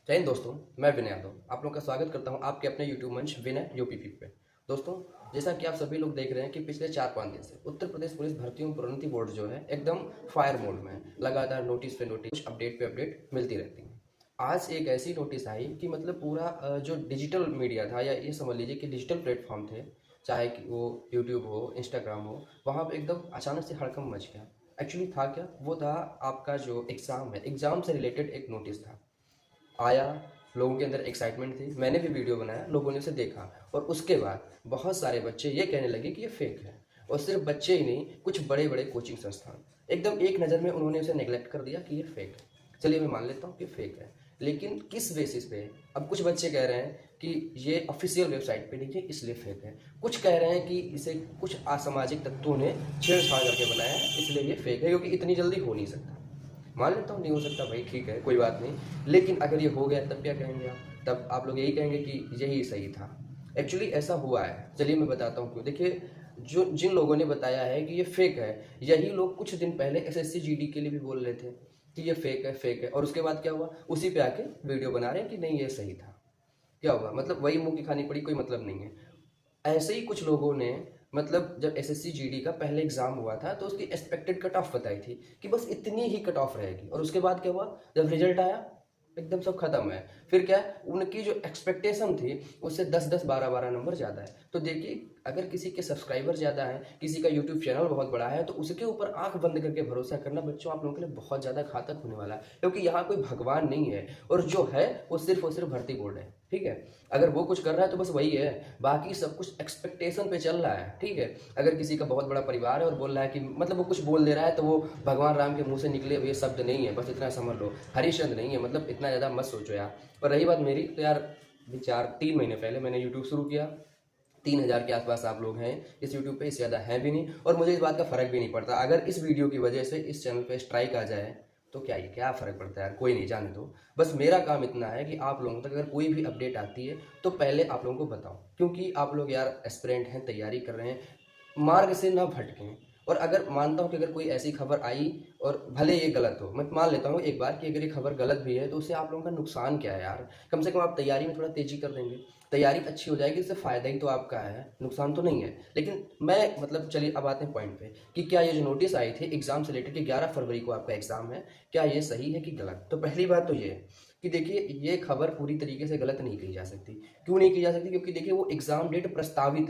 जय हिंद दोस्तों, मैं विनय यादव आप लोगों का स्वागत करता हूं आपके अपने यूट्यूब मंच विनय यूपीपी पे। दोस्तों, जैसा कि आप सभी लोग देख रहे हैं कि पिछले 4-5 दिन से उत्तर प्रदेश पुलिस भर्ती एवं प्रोन्नति बोर्ड जो है एकदम फायर मोड में है। लगातार नोटिस पे नोटिस, कुछ अपडेट पे अपडेट मिलती रहती है। आज एक ऐसी नोटिस आई कि मतलब पूरा जो डिजिटल मीडिया था, या ये समझ लीजिए कि डिजिटल प्लेटफॉर्म थे, चाहे कि वो यूट्यूब हो, इंस्टाग्राम हो, वहाँ पे एकदम अचानक से हड़कंप मच गया। एक्चुअली था क्या, वो था आपका जो एग्ज़ाम है, एग्ज़ाम से रिलेटेड एक नोटिस था। आया, लोगों के अंदर एक्साइटमेंट थी, मैंने भी वीडियो बनाया, लोगों ने उसे देखा और उसके बाद बहुत सारे बच्चे ये कहने लगे कि ये फेक है। और सिर्फ बच्चे ही नहीं, कुछ बड़े बड़े कोचिंग संस्थान एकदम एक नज़र में उन्होंने उसे नेग्लेक्ट कर दिया कि ये फेक है। चलिए मैं मान लेता हूँ कि फेक है, लेकिन किस बेसिस पे? अब कुछ बच्चे कह रहे हैं कि ये ऑफिशियल वेबसाइट पे नहीं है इसलिए फेक है, कुछ कह रहे हैं कि इसे कुछ असामाजिक तत्वों ने छेड़छाड़ करके बनाया है इसलिए ये फेक है, क्योंकि इतनी जल्दी हो नहीं सकता। मान लेता हूँ नहीं हो सकता भाई, ठीक है, कोई बात नहीं, लेकिन अगर ये हो गया तब क्या कहेंगे आप? तब आप लोग यही कहेंगे कि यही सही था। एक्चुअली ऐसा हुआ है, चलिए मैं बताता हूँ क्यों। देखिए, जो जिन लोगों ने बताया है कि ये फेक है, यही लोग कुछ दिन पहले एसएससी जीडी के लिए भी बोल रहे थे कि ये फेक है, और उसके बाद क्या हुआ, उसी पे आके वीडियो बना रहे हैं कि नहीं ये सही था। क्या हुआ, मतलब वही मुंह की खानी पड़ी, कोई मतलब नहीं है। ऐसे ही कुछ लोगों ने, मतलब जब एसएससी जीडी का पहले एग्जाम हुआ था तो उसकी एक्सपेक्टेड कट ऑफ बताई थी कि बस इतनी ही कट ऑफ रहेगी, और उसके बाद क्या हुआ, जब रिजल्ट आया एकदम सब खत्म है। फिर क्या है, उनकी जो एक्सपेक्टेशन थी उससे 10-10, 12-12 नंबर ज़्यादा है। तो देखिए, अगर किसी के सब्सक्राइबर ज़्यादा है, किसी का यूट्यूब चैनल बहुत बड़ा है, तो उसके ऊपर आंख बंद करके भरोसा करना बच्चों आप लोगों के लिए बहुत ज़्यादा घातक होने वाला है, क्योंकि यहाँ कोई भगवान नहीं है, और जो है वो सिर्फ और सिर्फ भर्ती बोर्ड है। ठीक है, अगर वो कुछ कर रहा है तो बस वही है, बाकी सब कुछ एक्सपेक्टेशन पे चल रहा है। ठीक है, अगर किसी का बहुत बड़ा परिवार है और बोल रहा है कि मतलब वो कुछ बोल दे रहा है, तो वो भगवान राम के मुंह से निकले हुए शब्द नहीं है, बस इतना समझ लो, हरिश्चंद्र नहीं है, मतलब इतना ज़्यादा मत सोचो यार। पर रही बात मेरी, तो यार 4-3 महीने पहले मैंने यूट्यूब शुरू किया, 3,000 के आसपास आप लोग हैं इस यूट्यूब पे, इससे ज़्यादा है भी नहीं, और मुझे इस बात का फ़र्क भी नहीं पड़ता। अगर इस वीडियो की वजह से इस चैनल पे स्ट्राइक आ जाए तो क्या फ़र्क पड़ता है यार, कोई नहीं, जाने दो। बस मेरा काम इतना है कि आप लोगों तक अगर कोई भी अपडेट आती है तो पहले आप लोगों को बताओ, क्योंकि आप लोग यार एस्पिरेंट हैं, तैयारी कर रहे हैं, मार्ग से ना भटकें। और अगर मानता हूँ कि अगर कोई ऐसी खबर आई, और भले ये गलत हो, मैं मान लेता हूँ एक बार कि अगर ये खबर गलत भी है, तो उससे आप लोगों का नुकसान क्या है यार? कम से कम आप तैयारी में थोड़ा तेजी कर देंगे, तैयारी अच्छी हो जाएगी, इससे फ़ायदा ही तो आपका है, नुकसान तो नहीं है। लेकिन मैं मतलब, चलिए अब आते हैं पॉइंट पे कि क्या ये जो नोटिस आई थी एग्ज़ाम से रिलेटेड कि 11 फरवरी को आपका एग्ज़ाम है, क्या ये सही है कि गलत? तो पहली बात तो ये है कि देखिए, ये खबर पूरी तरीके से गलत नहीं कही जा सकती। क्यों नहीं की जा सकती? क्योंकि देखिए, वो एग्ज़ाम डेट प्रस्तावित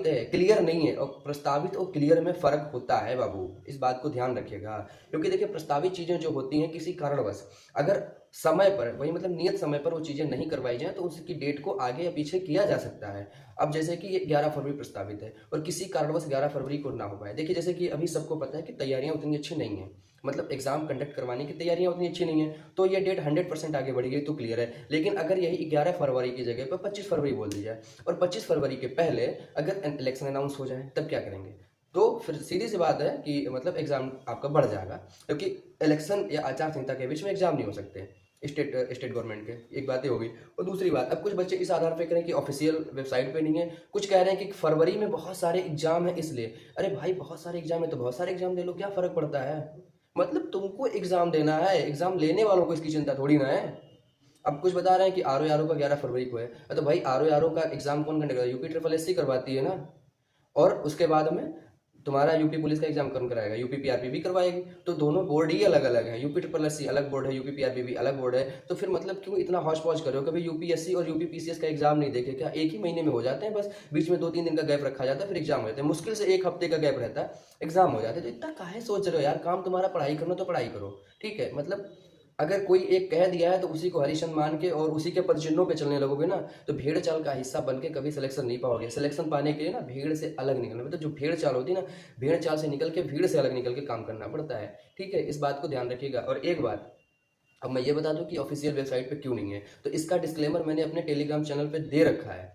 है, क्लियर नहीं है, और प्रस्तावित और क्लियर में फ़र्क होता है बाबू, इस बात को ध्यान रखिएगा। क्योंकि देखिए, प्रस्तावित चीज़ें जो होती हैं किसी कारणवश, अगर समय पर, वही मतलब नियत समय पर वो चीज़ें नहीं करवाई जाएँ, तो उसकी डेट को आगे या पीछे किया जा सकता है। अब जैसे कि ये 11 फरवरी प्रस्तावित है और किसी कारणवश 11 फरवरी को ना हो पाए, देखिए जैसे कि अभी सबको पता है कि तैयारियाँ उतनी अच्छी नहीं हैं, मतलब एग्ज़ाम कंडक्ट करवाने की तैयारियाँ उतनी अच्छी नहीं है, तो ये डेट 100% आगे बढ़ी गई तो क्लियर है। लेकिन अगर यही 11 फरवरी की जगह पर 25 फरवरी बोल दी जाए, और 25 फरवरी के पहले अगर इलेक्शन अनाउंस हो जाए, तब क्या करेंगे? तो फिर सीधी सी बात है कि मतलब एग्ज़ाम आपका बढ़ जाएगा, क्योंकि इलेक्शन या आचार संहिता के बीच में एग्ज़ाम नहीं हो सकते स्टेट गवर्नमेंट के। एक बात ये होगी। और दूसरी बात, अब कुछ बच्चे इस आधार पे करें कि ऑफिशियल वेबसाइट पे नहीं है, कुछ कह रहे हैं कि फरवरी में बहुत सारे एग्जाम है इसलिए। अरे भाई, बहुत सारे एग्जाम है तो बहुत सारे एग्जाम दे लो, क्या फर्क पड़ता है? मतलब तुमको एग्जाम देना है, एग्जाम लेने वालों को इसकी चिंता थोड़ी ना है। अब कुछ बता रहे हैं कि आर ओ का 11 फरवरी को है, तो भाई आर ओ का एग्जाम कौन कंडक्ट करता है? यूपी ट्रिपल एस सी करवाती है ना। और उसके बाद में तुम्हारा यूपी पुलिस का एग्जाम कौन कराएगा? यूपी पीआरपी भी करवाएगी। तो दोनों बोर्ड ही अलग अलग है, यूपी ट्रिपल एस सी अलग बोर्ड है, यूपी पीआरपी भी अलग बोर्ड है। तो फिर मतलब क्यों इतना हौच पौच कर रहे हो? कभी यूपीएससी और यूपी पीसीएस का एग्जाम नहीं देखे क्या? एक ही महीने में हो जाते हैं, बस बीच में 2-3 दिन का गैप रखा जाता है, फिर एग्जाम हो जाते हैं, मुश्किल से 1 हफ्ते का गैप रहता है, एग्जाम हो जाते हैं। तो इतना काहे सोच रहे हो यार? काम तुम्हारा पढ़ाई करना, तो पढ़ाई करो, ठीक है। मतलब अगर कोई एक कह दिया है तो उसी को हरीशन मान के और उसी के पदचिन्हों पे चलने लगोगे ना, तो भेड़ चाल का हिस्सा बन के कभी सिलेक्शन नहीं पाओगे। सिलेक्शन पाने के लिए ना भीड़ से अलग निकलना, मतलब जो भेड़ चाल होती है ना, भेड़ चाल से निकल के भीड़ से अलग निकल के काम करना पड़ता है, ठीक है। इस बात को ध्यान रखिएगा। और एक बात अब मैं ये बता दूं कि ऑफिशियल वेबसाइट पे क्यों नहीं है, तो इसका डिस्क्लेमर मैंने अपने टेलीग्राम चैनल पे दे रखा है,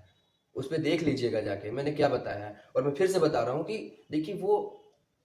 उस पर देख लीजिएगा जाके मैंने क्या बताया है। और मैं फिर से बता रहा हूँ कि देखिए, वो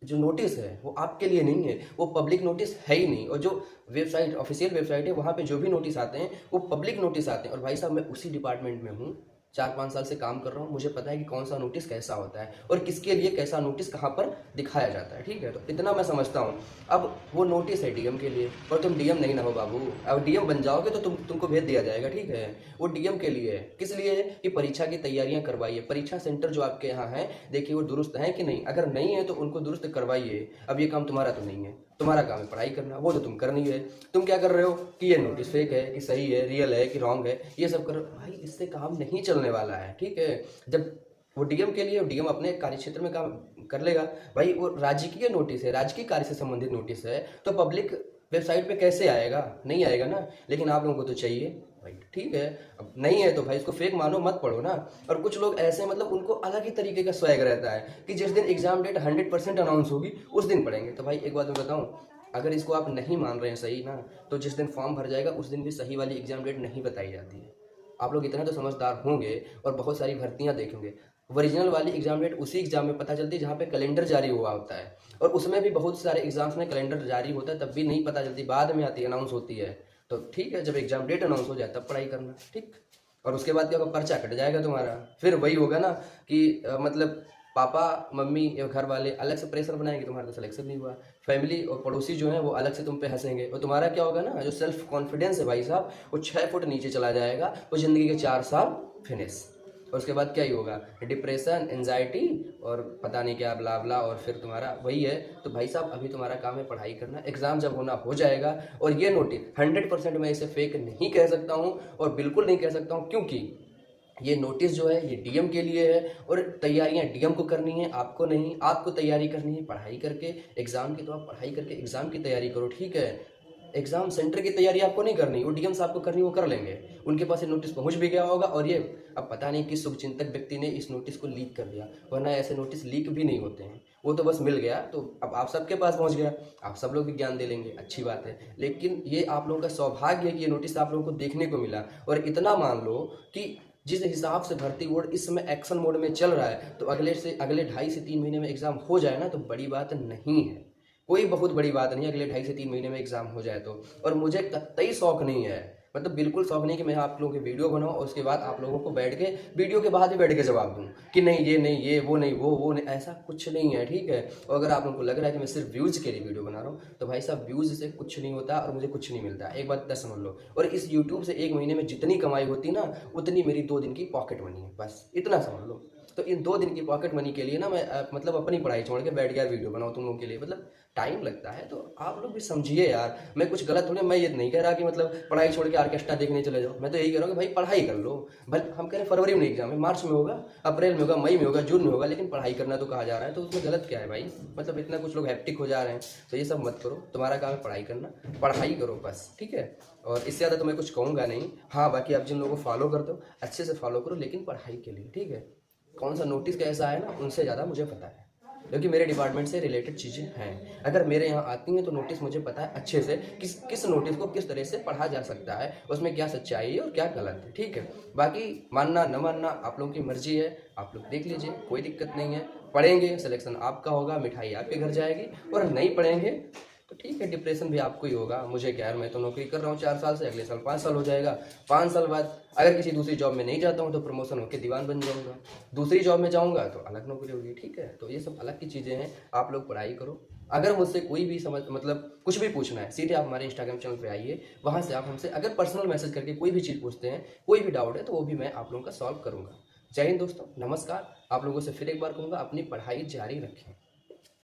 जो नोटिस है वो आपके लिए नहीं है, वो पब्लिक नोटिस है ही नहीं। और जो वेबसाइट, ऑफिशियल वेबसाइट है, वहाँ पे जो भी नोटिस आते हैं वो पब्लिक नोटिस आते हैं। और भाई साहब, मैं उसी डिपार्टमेंट में हूँ 4-5 साल से काम कर रहा हूँ, मुझे पता है कि कौन सा नोटिस कैसा होता है और किसके लिए कैसा नोटिस कहाँ पर दिखाया जाता है, ठीक है। तो इतना मैं समझता हूँ। अब वो नोटिस है डीएम के लिए, और तुम डीएम नहीं ना हो बाबू। अब डीएम बन जाओगे तो तुमको भेज दिया जाएगा, ठीक है। वो डीएम के लिए है, किस लिए है कि परीक्षा की तैयारियां करवाइए। परीक्षा सेंटर जो आपके यहाँ है, देखिए वो दुरुस्त है कि नहीं, अगर नहीं है तो उनको दुरुस्त करवाइए। अब ये काम तुम्हारा तो नहीं है, तुम्हारा काम है पढ़ाई करना, वो तो तुम कर नहीं है। तुम क्या कर रहे हो कि ये नोटिस फेक है कि सही है, रियल है कि रॉन्ग है, ये सब कर भाई, इससे काम नहीं चलने वाला है, ठीक है। जब वो डीएम के लिए, डीएम अपने कार्य क्षेत्र में काम कर लेगा भाई। वो राजकीय नोटिस है, राजकीय कार्य से संबंधित नोटिस है, तो पब्लिक वेबसाइट पे कैसे आएगा, नहीं आएगा ना। लेकिन आप लोगों को तो चाहिए भाई, ठीक है। अब नहीं है तो भाई इसको फेक मानो, मत पढ़ो ना। और कुछ लोग ऐसे मतलब उनको अलग ही तरीके का स्वैग रहता है कि जिस दिन एग्जाम डेट 100% अनाउंस होगी उस दिन पढ़ेंगे। तो भाई एक बात मैं बताऊं, अगर इसको आप नहीं मान रहे हैं सही ना, तो जिस दिन फॉर्म भर जाएगा उस दिन भी सही वाली एग्जाम डेट नहीं बताई जाती है। आप लोग इतने तो समझदार होंगे और बहुत सारी भर्तियां देखेंगे, ओरिजिनल वाली एग्जाम डेट उसी एग्जाम में पता चलती है जहाँ पे कैलेंडर जारी हुआ होता है। और उसमें भी बहुत सारे एग्जाम्स में कैलेंडर जारी होता है तब भी नहीं पता चलती, बाद में आती है, अनाउंस होती है। तो ठीक है, जब एग्जाम डेट अनाउंस हो जाए तब पढ़ाई करना, ठीक। और उसके बाद क्या होगा, पर्चा कट जाएगा तुम्हारा। फिर वही होगा ना कि मतलब पापा मम्मी या घर वाले अलग से प्रेशर बनाएंगे, तुम्हारा तो सिलेक्शन नहीं हुआ। फैमिली और पड़ोसी जो है वो अलग से तुम पे हंसेंगे, और तुम्हारा क्या होगा ना, जो सेल्फ कॉन्फिडेंस है भाई साहब, वो 6 फुट नीचे चला जाएगा। वो जिंदगी के 4 साल फिनिश। और उसके बाद क्या ही होगा, डिप्रेशन, एंजाइटी और पता नहीं क्या ब्ला ब्ला, और फिर तुम्हारा वही है। तो भाई साहब अभी तुम्हारा काम है पढ़ाई करना, एग्जाम जब होना हो जाएगा। और ये नोटिस 100% मैं इसे फेक नहीं कह सकता हूँ, और बिल्कुल नहीं कह सकता हूँ, क्योंकि ये नोटिस जो है ये डीएम के लिए है। और तैयारियां डीएम को करनी है, आपको नहीं। आपको तैयारी करनी है पढ़ाई करके एग्जाम की, तो आप पढ़ाई करके एग्जाम की तैयारी करो, ठीक है। एग्जाम सेंटर की तैयारी आपको नहीं करनी, वो डीएम साहब को करनी, वो कर लेंगे। उनके पास ये नोटिस पहुंच भी गया होगा, और ये अब पता नहीं किस शुभचिंतक व्यक्ति ने इस नोटिस को लीक कर दिया, वरना ऐसे नोटिस लीक भी नहीं होते हैं। वो तो बस मिल गया, तो अब आप सबके पास पहुंच गया, आप सब लोग भी ज्ञान दे लेंगे, अच्छी बात है। लेकिन ये आप लोगों का सौभाग्य है कि ये नोटिस आप लोगों को देखने को मिला। और इतना मान लो कि जिस हिसाब से भर्ती बोर्ड इस समय एक्शन मोड में चल रहा है, तो अगले 2.5 से 3 महीने में एग्जाम हो जाए ना, तो बड़ी बात नहीं है, कोई बहुत बड़ी बात नहीं है अगले 2.5 से 3 महीने में एग्जाम हो जाए तो। और मुझे कतई शौक नहीं है, मतलब बिल्कुल शौक नहीं कि मैं आप लोगों की वीडियो बनाऊं और उसके बाद आप लोगों को बैठ के वीडियो के बाद ही बैठ के जवाब दूं कि नहीं ये नहीं, ये वो नहीं, वो नहीं, ऐसा कुछ नहीं है, ठीक है। और अगर आप लोगों को लग रहा है कि मैं सिर्फ व्यूज के लिए वीडियो बना रहा हूँ, तो भाई साहब व्यूज से कुछ नहीं होता और मुझे कुछ नहीं मिलता, एक बात दस समझ लो। और इस यूट्यूब से एक महीने में जितनी कमाई होती ना, उतनी मेरी 2 दिन की पॉकेट मनी है, बस इतना समझ लो। तो इन 2 दिन की पॉकेट मनी के लिए ना मैं मतलब अपनी पढ़ाई छोड़ के बैठ गया वीडियो बनाऊँ तुम लोगों के लिए, मतलब टाइम लगता है। तो आप लोग भी समझिए यार, मैं कुछ गलत थोड़ी, मैं ये नहीं कह रहा कि मतलब पढ़ाई छोड़ के ऑर्केस्ट्रा देखने चले जाओ। मैं तो यही कह रहा हूँ कि भाई पढ़ाई कर लो। भाई हम कह रहे हैं फरवरी में एग्जाम है, मार्च में होगा, अप्रैल में होगा, मई में होगा, जून में होगा, लेकिन पढ़ाई करना तो कहा जा रहा है, तो उसमें गलत क्या है भाई। मतलब इतना कुछ लोग हैप्टिक हो जा रहे हैं, तो ये सब मत करो। तुम्हारा काम है पढ़ाई करना, पढ़ाई करो बस, ठीक है। और इससे ज़्यादा तो मैं कुछ कहूँगा नहीं। हाँ, बाकी आप जिन लोगों को फॉलो करते हो अच्छे से फॉलो करो, लेकिन पढ़ाई के लिए, ठीक है। कौन सा नोटिस कैसा है ना, उनसे ज़्यादा मुझे पता है, क्योंकि मेरे डिपार्टमेंट से रिलेटेड चीज़ें हैं। अगर मेरे यहाँ आती हैं तो नोटिस मुझे पता है अच्छे से किस नोटिस को किस तरह से पढ़ा जा सकता है, उसमें क्या सच्चाई है और क्या गलत है, ठीक है। बाकी मानना न मानना आप लोगों की मर्जी है, आप लोग देख लीजिए, कोई दिक्कत नहीं है। पढ़ेंगे सिलेक्शन आपका होगा, मिठाई आपके घर जाएगी, और नहीं पढ़ेंगे तो ठीक है, डिप्रेशन भी आपको ही होगा। मुझे क्या यार, मैं तो नौकरी कर रहा हूँ 4 साल से, अगले साल 5 साल हो जाएगा। 5 साल बाद अगर किसी दूसरी जॉब में नहीं जाता हूँ तो प्रमोशन होकर दीवान बन जाऊँगा, दूसरी जॉब में जाऊँगा तो अलग नौकरी होगी, ठीक है। तो ये सब अलग की चीज़ें हैं, आप लोग पढ़ाई करो। अगर मुझसे कोई भी समझ मतलब कुछ भी पूछना है, सीधे आप हमारे इंस्टाग्राम चैनल पे आइए, वहाँ से आप हमसे अगर पर्सनल मैसेज करके कोई भी चीज़ पूछते हैं, कोई भी डाउट है, तो वो भी मैं आप लोगों का सॉल्व करूँगा। जय हिंद दोस्तों, नमस्कार। आप लोगों से फिर एक बार कहूँगा, अपनी पढ़ाई जारी रखें।